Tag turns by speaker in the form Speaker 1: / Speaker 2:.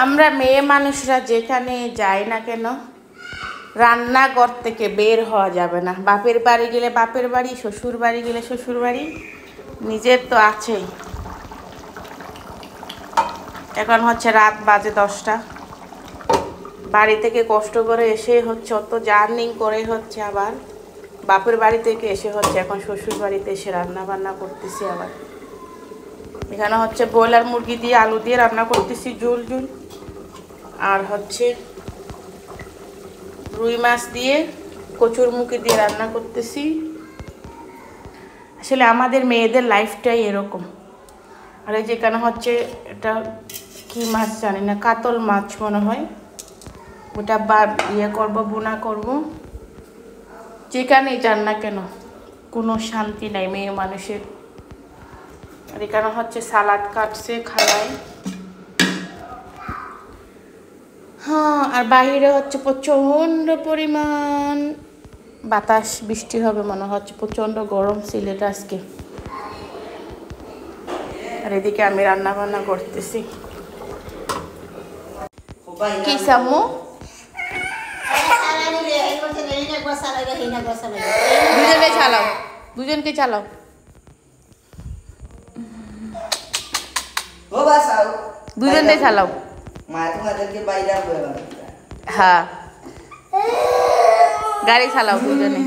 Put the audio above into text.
Speaker 1: আমরা মেয়ে মানুষরা যেখানে যাই না কেন রান্নাঘর থেকে বের হওয়া যাবে না। বাপের বাড়ি গেলে বাপের বাড়ি, শ্বশুর বাড়ি গেলে শ্বশুর বাড়ি, নিজের তো আছেই। এখন হচ্ছে রাত বাজে 10টা। বাড়ি থেকে কষ্ট করে এসে হচ্ছে অত জার্নি করে হচ্ছে আবার বাপের বাড়ি থেকে এসে হচ্ছে এখন শ্বশুর বাড়িতে এসে রান্না বান্না করতেছি। আবার এখানে হচ্ছে ব্রয়লার মুরগি দিয়ে আলু দিয়ে রান্না করতেছি ঝোল ঝোল, আর হচ্ছে রুই মাছ দিয়ে কচুর মুখি দিয়ে রান্না করতেছি। আসলে আমাদের মেয়েদের লাইফটাই এরকম। আর এই যেখানে হচ্ছে এটা কি মাছ জানি না, কাতল মাছ মনে হয়, ওটা ইয়ে করবো, বোনা করবো। যেখানেই যান না কেন কোনো শান্তি নাই মেয়ে মানুষের। আর এখানে হচ্ছে সালাদ কাটছে খালায়। হ্যাঁ, আর বাইরে হচ্ছে প্রচণ্ড পরিমাণ বাতাস, বৃষ্টি হবে মনে হচ্ছে, প্রচণ্ড গরম সিলেট আজকে। আর এদিকে আমি রান্না বান্না করতেছি। কি সাম্মু? দুজনকে চালাও, দুজনকে চালাও। দুজনকে চালাও। হ্যাঁ, গাড়ি চালাও দুজনে।